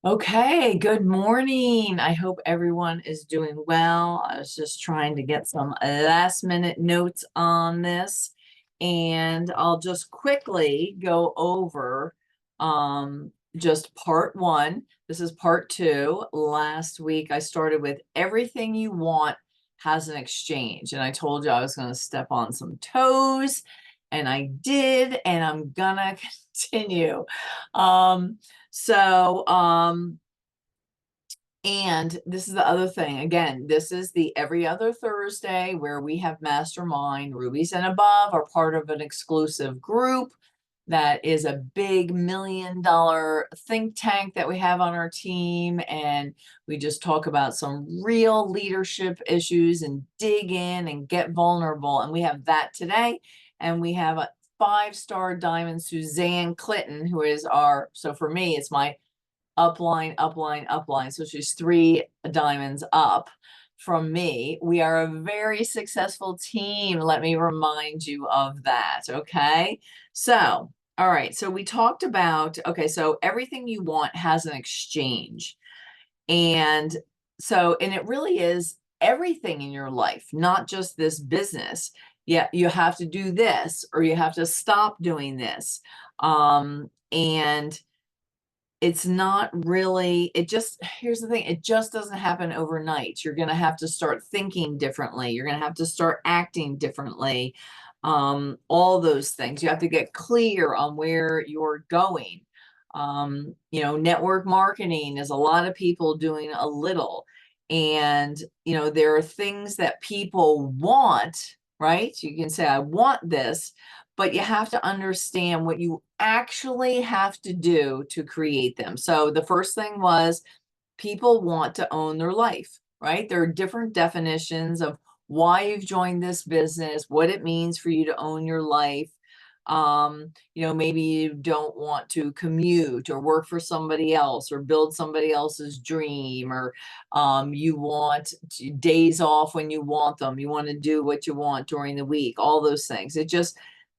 Okay, good morning. I hope everyone is doing well. I was just trying to get some last minute notes on this, and I'll just quickly go over just part one. This is part two. Last week I started with everything you want has an exchange, and I told you I was going to step on some toes, and I did, and I'm gonna continue. Um, so, and this is the other thing. Again, this is the every other Thursday where we have Mastermind. Rubies and Above are part of an exclusive group that is a big $1 million think tank that we have on our team. And we just talk about some real leadership issues and dig in and get vulnerable. And we have that today. And we have a five-star diamond, Suzanne Clinton, who is so for me, it's my upline, upline, upline. So she's three diamonds up from me. We are a very successful team. Let me remind you of that. Okay. So, all right. So we talked about, okay, so everything you want has an exchange. And and it really is everything in your life, not just this business. Yeah, you have to do this or you have to stop doing this. And it's not really, here's the thing, it just doesn't happen overnight. You're going to have to start thinking differently. You're going to have to start acting differently. All those things. You have to get clear on where you're going. Network marketing is a lot of people doing a little. And, there are things that people want, right? You can say, I want this, but you have to understand what you actually have to do to create them. So the first thing was people want to own their life, right? There are different definitions of why you've joined this business, what it means for you to own your life. Maybe you don't want to commute or work for somebody else or build somebody else's dream, or you want days off when you want them. You want to do what you want during the week, all those things.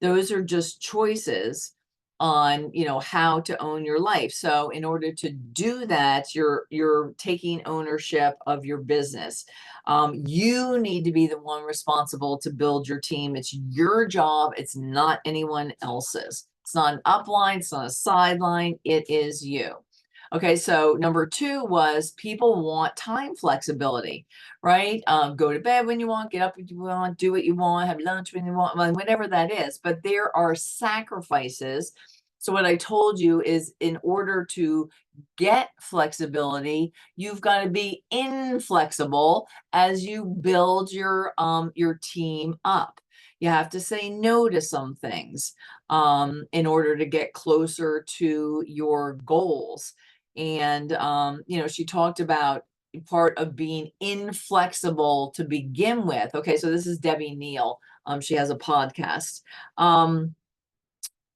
Those are just choices on how to own your life. So in order to do that, you're taking ownership of your business. You need to be the one responsible to build your team. It's your job. It's not anyone else's. It's not an upline. It's not a sideline. It is you. Okay, so number two was people want time flexibility, right? Go to bed when you want, get up when you want, do what you want, have lunch when you want, whatever that is. But there are sacrifices. So what I told you is in order to get flexibility, you've got to be inflexible as you build your team up. You have to say no to some things in order to get closer to your goals. And she talked about part of being inflexible to begin with. Okay, so this is Debbie Neal. She has a podcast.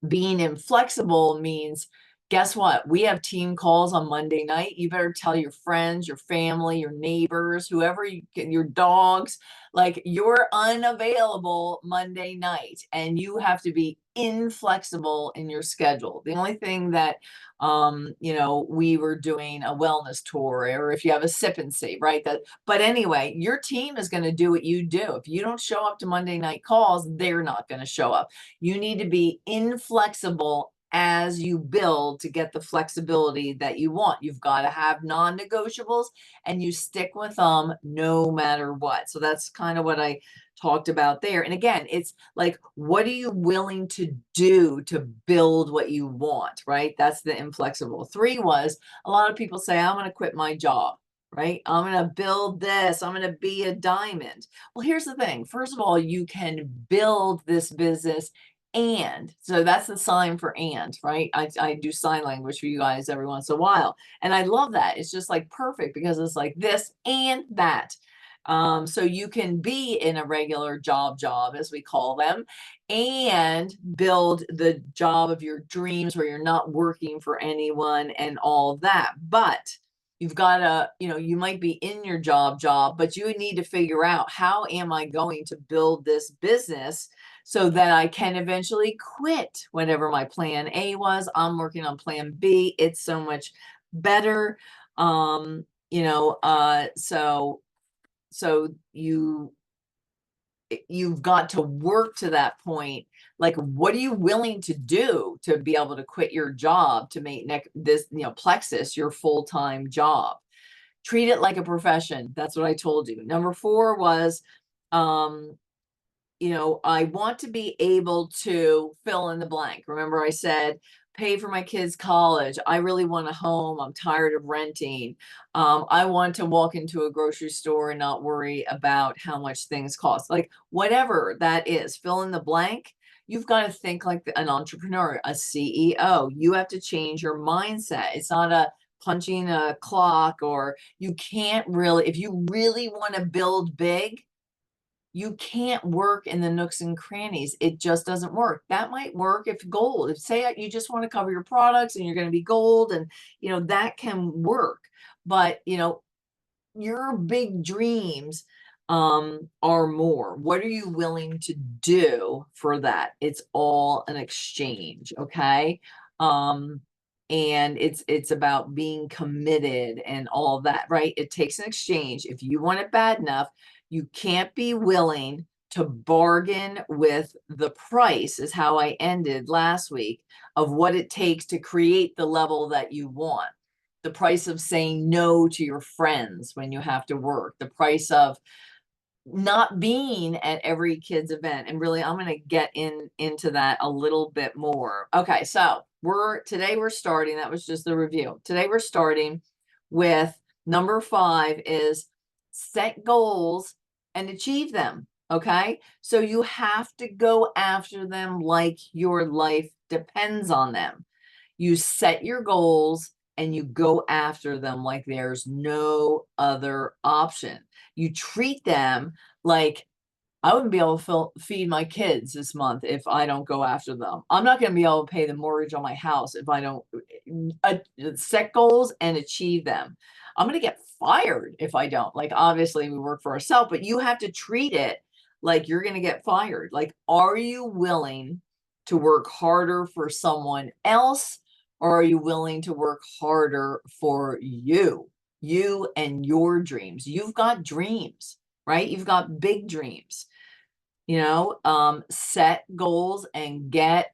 Being inflexible means, guess what? We have team calls on Monday night. You better tell your friends, your family, your neighbors, whoever your dogs, like you're unavailable Monday night and you have to be inflexible in your schedule. The only thing that we were doing a wellness tour, or if you have a sip and see, right? But anyway, your team is going to do what you do. If you don't show up to Monday night calls, they're not going to show up. You need to be inflexible as you build to get the flexibility that you want. You've got to have non-negotiables and you stick with them no matter what. So that's kind of what I talked about there. And again, it's like, what are you willing to do to build what you want, right? That's the inflexible. Three was, a lot of people say, I'm going to quit my job, right? I'm going to build this. I'm going to be a diamond. Well, here's the thing. First of all, you can build this business. And so that's the sign for and, right? I do sign language for you guys every once in a while. And I love that. It's just like perfect because it's like this and that. So you can be in a regular job, as we call them, and build the job of your dreams where you're not working for anyone and all of that. But you've got to, you might be in your job, but you need to figure out, how am I going to build this business so that I can eventually quit whatever my plan A was? I'm working on plan B. It's so much better. You know, so you've got to work to that point. Like, what are you willing to do to be able to quit your job to make this, Plexus your full-time job? Treat it like a profession. That's what I told you. Number 4 was, um, I want to be able to fill in the blank. Remember, I said, pay for my kids' college. I really want a home. I'm tired of renting. I want to walk into a grocery store and not worry about how much things cost. Like, whatever that is, fill in the blank. You've got to think like an entrepreneur, a CEO. You have to change your mindset. It's not a punching a clock, or you can't really, if you really want to build big, you can't work in the nooks and crannies. It just doesn't work. That might work if gold, if say you just want to cover your products and you're going to be gold, and that can work. But your big dreams are more. What are you willing to do for that? It's all an exchange, okay? And it's about being committed and all that, right? It takes an exchange. If you want it bad enough, you can't be willing to bargain with the price, is how I ended last week, of what it takes to create the level that you want. The price of saying no to your friends when you have to work, the price of not being at every kid's event. And really, I'm going to get into that a little bit more. Okay, so today we're starting, that was just the review. Today we're starting with number 5 is set goals and achieve them. Okay, so you have to go after them like your life depends on them. You set your goals and you go after them like there's no other option. You treat them like, I wouldn't be able to feed my kids this month if I don't go after them. I'm not going to be able to pay the mortgage on my house if I don't set goals and achieve them. I'm going to get fired if I don't. Like, obviously, we work for ourselves, but you have to treat it like you're going to get fired. Like, are you willing to work harder for someone else, or are you willing to work harder for you and your dreams? You've got dreams, right? You've got big dreams. Set goals and get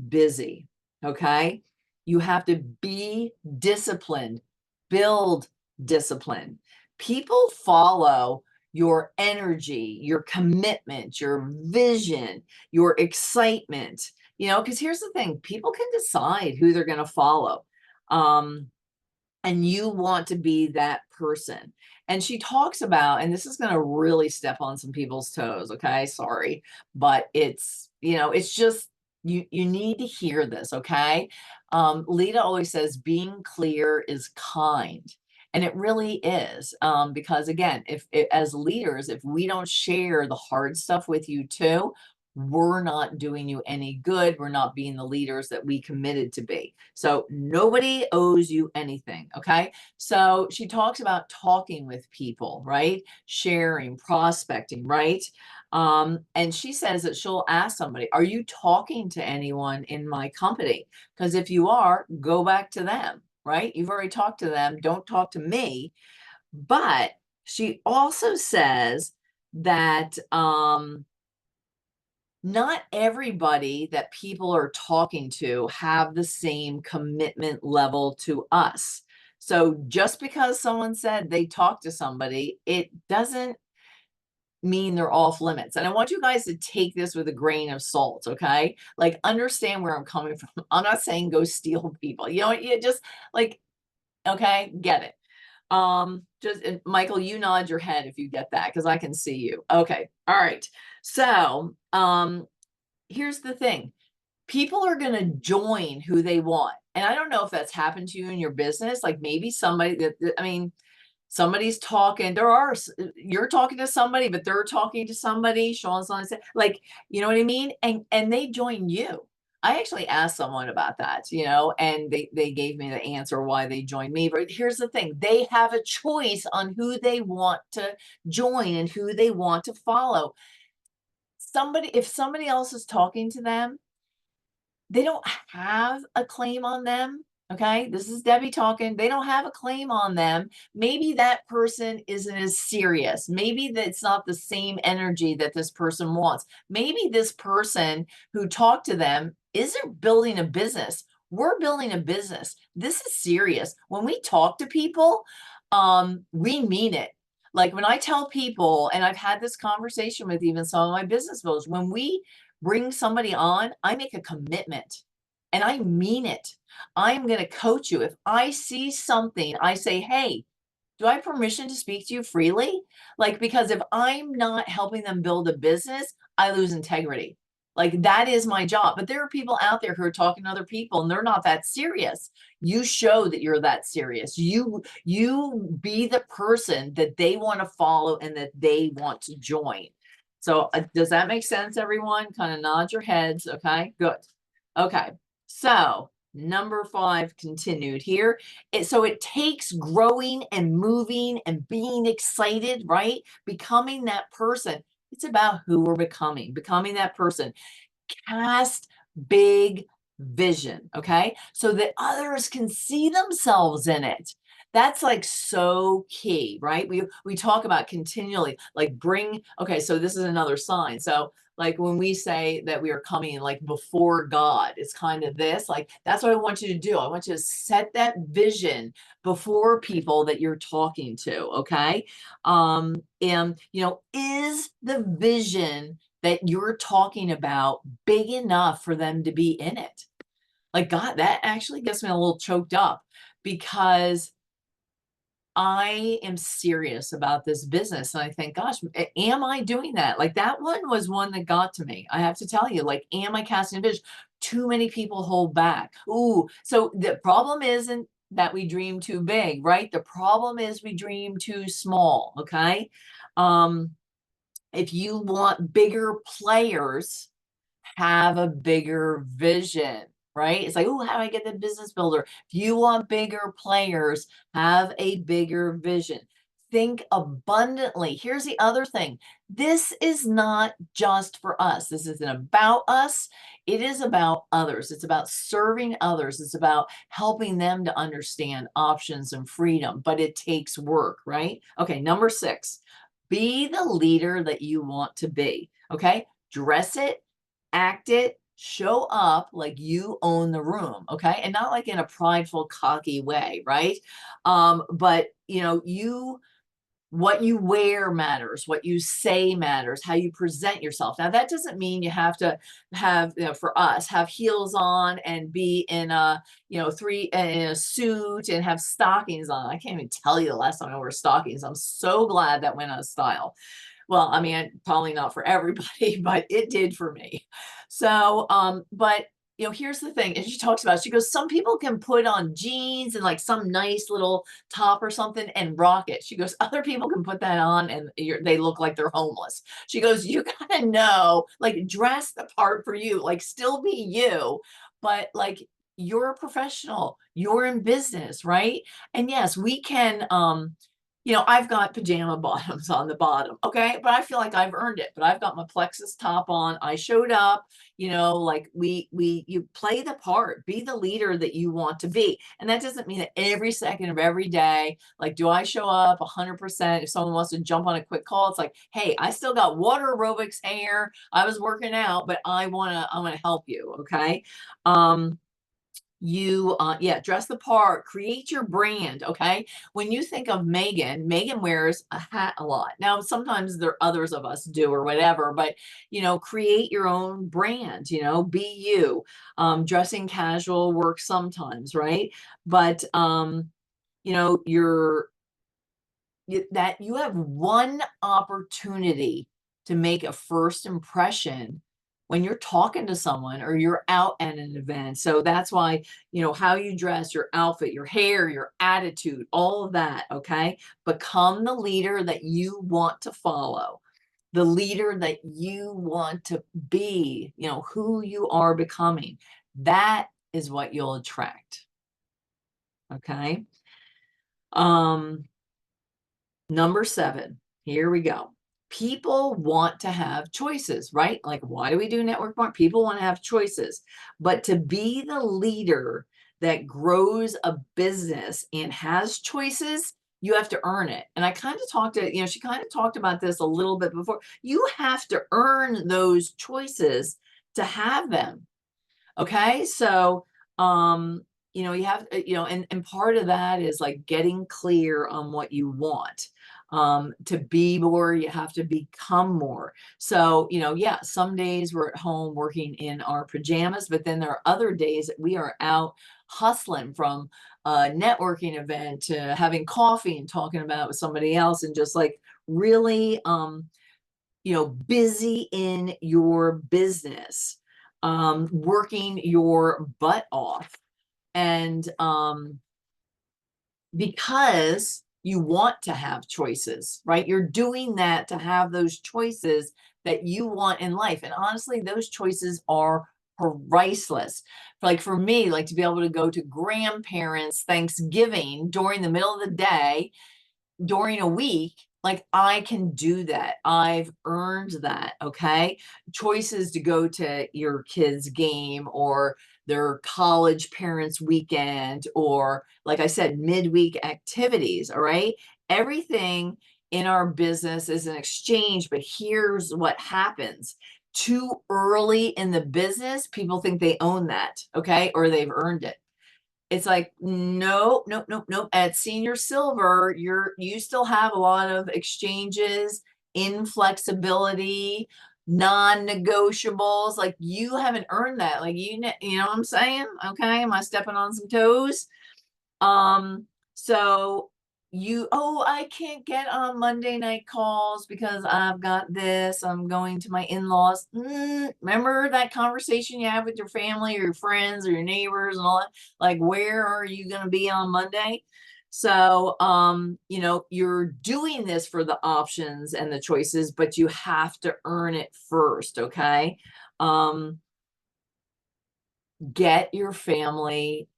busy. Okay. You have to be disciplined, build discipline. People follow your energy, your commitment, your vision, your excitement, because here's the thing, people can decide who they're going to follow. And you want to be that person. And she talks about, and this is going to really step on some people's toes, okay? Sorry, but it's just, you need to hear this, okay? Lita always says being clear is kind. And it really is, because again, as leaders, if we don't share the hard stuff with you too, we're not doing you any good. We're not being the leaders that we committed to be. So nobody owes you anything. Okay. So she talks about talking with people, right? Sharing, prospecting, right? And she says that she'll ask somebody, are you talking to anyone in my company? Because if you are, go back to them, right? You've already talked to them. Don't talk to me. But she also says that, not everybody that people are talking to have the same commitment level to us. So just because someone said they talked to somebody, it doesn't mean they're off limits. And I want you guys to take this with a grain of salt, okay? Like, understand where I'm coming from. I'm not saying go steal people. You just like, okay, get it. Just Michael, you nod your head if you get that, because I can see you. Okay, all right. So, here's the thing. People are going to join who they want. And I don't know if that's happened to you in your business. Like, maybe somebody somebody's talking, you're talking to somebody, but they're talking to somebody. Sean's on, like, you know what I mean? And they join you. I actually asked someone about that, and they gave me the answer why they joined me. But here's the thing, they have a choice on who they want to join and who they want to follow. If somebody else is talking to them, they don't have a claim on them. Okay, this is Debbie talking. They don't have a claim on them. Maybe that person isn't as serious. Maybe that's not the same energy that this person wants. Maybe this person who talked to them isn't building a business. We're building a business. This is serious. When we talk to people, we mean it. Like when I tell people, and I've had this conversation with even some of my business builders, when we bring somebody on, I make a commitment and I mean it. I'm going to coach you. If I see something, I say, hey, do I have permission to speak to you freely? Like, because if I'm not helping them build a business, I lose integrity. Like, that is my job. But there are people out there who are talking to other people and they're not that serious. You show that you're that serious. You be the person that they want to follow and that they want to join. So does that make sense, everyone? Kind of nod your heads. Okay, good. Okay, so number 5 continued here. So it takes growing and moving and being excited, right? Becoming that person. It's about who we're becoming that person. Cast big vision, okay? So that others can see themselves in it. That's like so key, right? We talk about continually like okay, so this is another sign. So like when we say that we are coming like before God, it's kind of this, like that's what I want you to do. I want you to set that vision before people that you're talking to, okay? And is the vision that you're talking about big enough for them to be in it? Like, God, that actually gets me a little choked up because I am serious about this business. And I think, gosh, am I doing that? Like, that one was one that got to me. I have to tell you, like, am I casting a vision? Too many people hold back. Ooh, so the problem isn't that we dream too big, right? The problem is we dream too small, okay? If you want bigger players, have a bigger vision, right? It's like, oh, how do I get the business builder? If you want bigger players, have a bigger vision. Think abundantly. Here's the other thing. This is not just for us. This isn't about us. It is about others. It's about serving others. It's about helping them to understand options and freedom, but it takes work, right? Okay, number 6, be the leader that you want to be, okay? Dress it, act it, show up like you own the room, okay? And not like in a prideful, cocky way, right? But what you wear matters, what you say matters, how you present yourself. Now, that doesn't mean you have to have, for us, have heels on and be in a, in a suit and have stockings on. I can't even tell you the last time I wore stockings. I'm so glad that went out of style. Well, I mean, probably not for everybody, but it did for me. So, but here's the thing, and she talks about, she goes, some people can put on jeans and like some nice little top or something and rock it. She goes, other people can put that on and they look like they're homeless. She goes, you gotta know, like dress the part for you, like still be you, but like you're a professional, you're in business, right? And yes, we can, I've got pajama bottoms on the bottom, okay? But I feel like I've earned it. But I've got my plexus top on. I showed up, like you play the part, be the leader that you want to be. And that doesn't mean that every second of every day, like, do I show up 100%? If someone wants to jump on a quick call, it's like, hey, I still got water aerobics hair. I was working out, but I want to help you, okay? Dress the part, create your brand, okay? When you think of Megan wears a hat a lot. Now sometimes there others of us do or whatever, but create your own brand, be you. Dressing casual works sometimes, right? But that you have one opportunity to make a first impression when you're talking to someone or you're out at an event. So that's why, how you dress, your outfit, your hair, your attitude, all of that, okay? Become the leader that you want to follow, the leader that you want to be, who you are becoming. That is what you'll attract. Okay? Number 7, here we go. People want to have choices, right? Like, why do we do network marketing? People want to have choices, but to be the leader that grows a business and has choices, you have to earn it. And I kind of talked to, she kind of talked about this a little bit before. You have to earn those choices to have them. Okay. So, you have, and part of that is like getting clear on what you want. To be more, you have to become more. So, yeah, some days we're at home working in our pajamas, but then there are other days that we are out hustling, from a networking event to having coffee and talking about it with somebody else, and just like really, busy in your business, working your butt off. And because you want to have choices, right? You're doing that to have those choices that you want in life. And honestly, those choices are priceless. Like for me, like to be able to go to grandparents' Thanksgiving during the middle of the day, during a week, like I can do that. I've earned that. Okay. Choices to go to your kids' game or their college parents' weekend, or like I said, midweek activities. All right. Everything in our business is an exchange, but here's what happens. Too early in the business, people think they own that. Okay. Or they've earned it. It's like, no, no, no, no. At senior silver, you still have a lot of exchanges, inflexibility, non-negotiables. Like you haven't earned that. Like you know what I'm saying? Okay, am I stepping on some toes? So I can't get on Monday night calls because I've got this, I'm going to my in-laws. Remember that conversation you have with your family or your friends or your neighbors and all that? Like, where are you going to be on Monday? So, you're doing this for the options and the choices, but you have to earn it first. Okay. Get your family,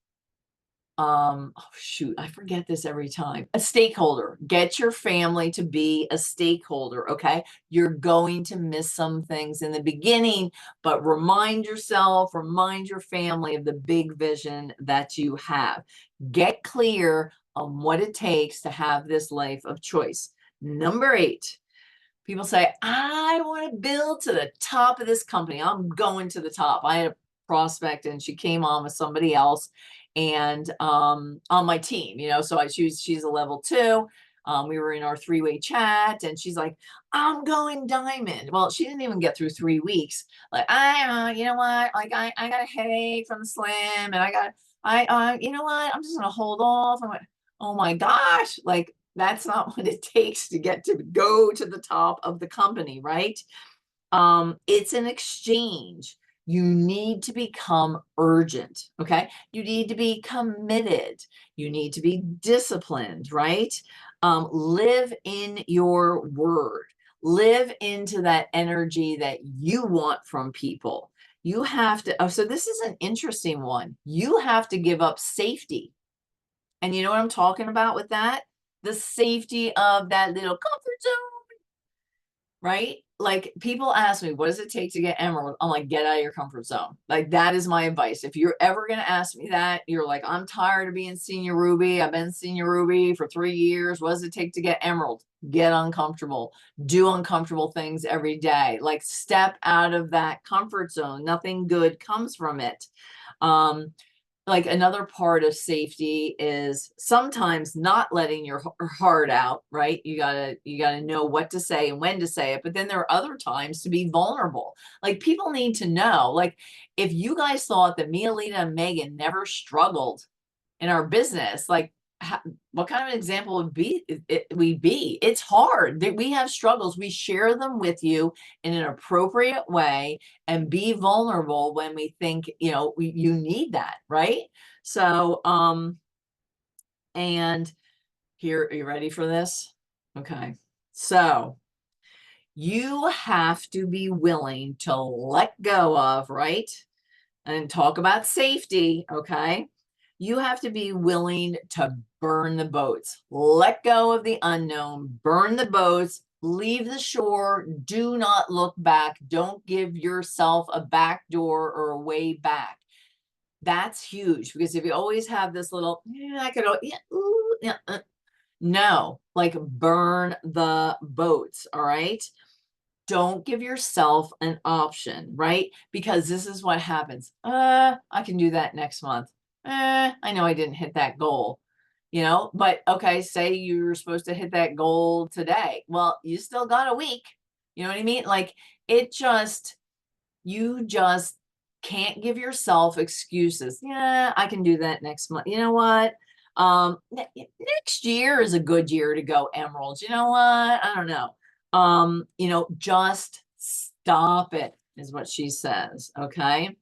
oh shoot, I forget this every time. A stakeholder. Get your family to be a stakeholder. Okay. You're going to miss some things in the beginning, but remind yourself, remind your family of the big vision that you have. Get clear on what it takes to have this life of choice. Number 8, people say, I want to build to the top of this company. I'm going to the top. I had a prospect and she came on with somebody else and on my team, so she's a level 2. We were in our 3-way chat and she's like, I'm going diamond. Well, she didn't even get through 3 weeks. Like, you know what? Like I got a headache from the slim and you know what? I'm just going to hold off. I went, oh my gosh. Like, that's not what it takes to go to the top of the company, right? It's an exchange. You need to become urgent. Okay. You need to be committed. You need to be disciplined, right? Live in your word, live into that energy that you want from people. You have to, so this is an interesting one. You have to give up safety. And you know what I'm talking about with that? The safety of that little comfort zone, right? Like people ask me, what does it take to get emerald? I'm like, get out of your comfort zone. Like that is my advice. If you're ever going to ask me that, you're like, I'm tired of being senior Ruby. I've been senior Ruby for 3 years. What does it take to get emerald? Get uncomfortable, do uncomfortable things every day. Like step out of that comfort zone. Nothing good comes from it. Like another part of safety is sometimes not letting your heart out, right? You gotta know what to say and when to say it. But then there are other times to be vulnerable. Like people need to know, like if you guys thought that me, Alita, and Megan never struggled in our business, like what kind of example would we be? It's hard that we have struggles. We share them with you in an appropriate way and be vulnerable when we think, you need that, right? So, and here, are you ready for this? Okay. So you have to be willing to let go of, right? And talk about safety. Okay. You have to be willing to burn the boats, let go of the unknown, burn the boats, leave the shore, do not look back, don't give yourself a back door or a way back. That's huge because if you always have this little, yeah, I could, yeah, ooh, yeah, no, like burn the boats. All right. Don't give yourself an option, right? Because this is what happens. I can do that next month. I know I didn't hit that goal, but okay, say you're supposed to hit that goal today. Well, you still got a week. You know what I mean? Like it just, you just can't give yourself excuses. Yeah, I can do that next month. You know what? Next year is a good year to go emeralds. You know what? I don't know. Just stop it, is what she says. Okay.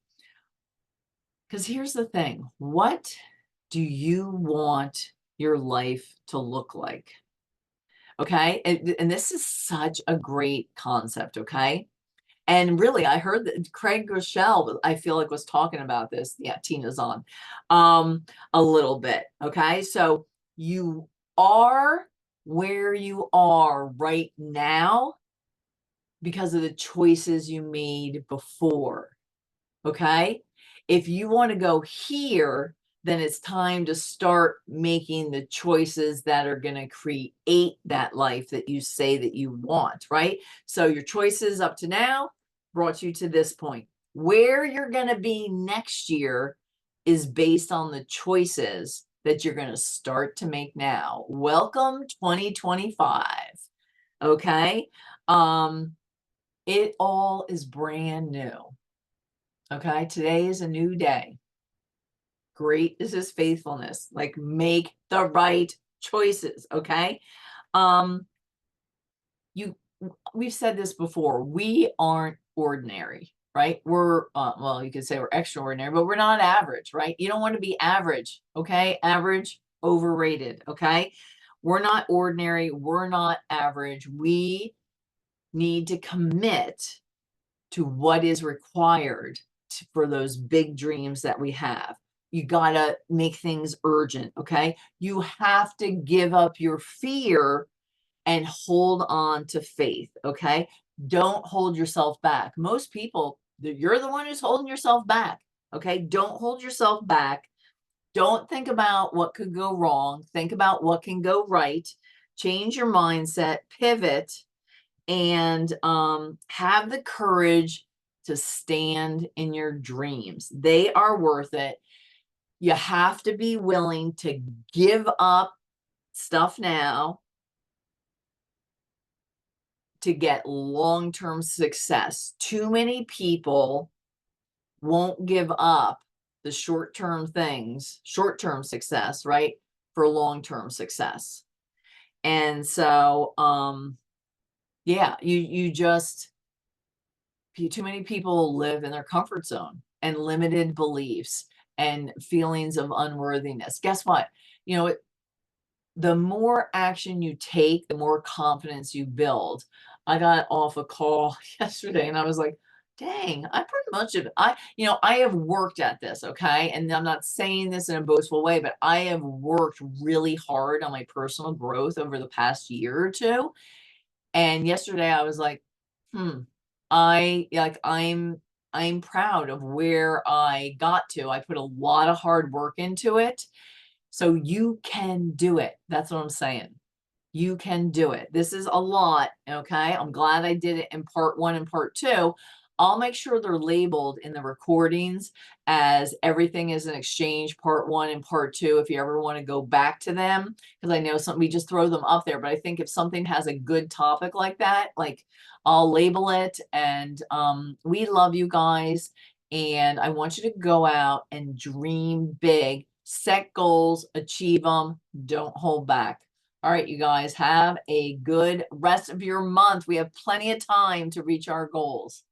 Because here's the thing. What do you want your life to look like? Okay. And this is such a great concept. Okay. And really, I heard that Craig Rochelle, I feel like, was talking about this. Yeah, Tina's on a little bit. Okay. So you are where you are right now because of the choices you made before. Okay. If you want to go here, then it's time to start making the choices that are going to create that life that you say that you want, right? So your choices up to now brought you to this point. Where you're going to be next year is based on the choices that you're going to start to make now. Welcome 2025. Okay. It all is brand new. Okay. Today is a new day. Great is his faithfulness. Like make the right choices. Okay. Um, you we've said this before. We aren't ordinary, right? We're well, you could say we're extraordinary, but we're not average, right? You don't want to be average. Okay. Average, overrated. Okay. We're not ordinary. We're not average. We need to commit to what is required for those big dreams that we have. You got to make things urgent. Okay. You have to give up your fear and hold on to faith. Okay. Don't hold yourself back. Most people, you're the one who's holding yourself back. Okay. Don't hold yourself back. Don't think about what could go wrong. Think about what can go right. Change your mindset, pivot, and have the courage to stand in your dreams. They are worth it. You have to be willing to give up stuff now to get long-term success. Too many people won't give up the short-term things, short-term success, right? For long-term success. And so yeah, you just too many people live in their comfort zone and limited beliefs and feelings of unworthiness. Guess what? You know, the more action you take, the more confidence you build. I got off a call yesterday and I was like, dang, I pretty much have, I have worked at this. Okay. And I'm not saying this in a boastful way, but I have worked really hard on my personal growth over the past year or two. And yesterday I was like, I'm proud of where I got to. I put a lot of hard work into it. So you can do it. That's what I'm saying. You can do it. This is a lot. Okay. I'm glad I did it in part one and part two. I'll make sure they're labeled in the recordings as everything is an exchange part one and part two. If you ever want to go back to them, because I know we just throw them up there. But I think if something has a good topic like that, like I'll label it. And we love you guys. And I want you to go out and dream big, set goals, achieve them, don't hold back. All right, you guys have a good rest of your month. We have plenty of time to reach our goals.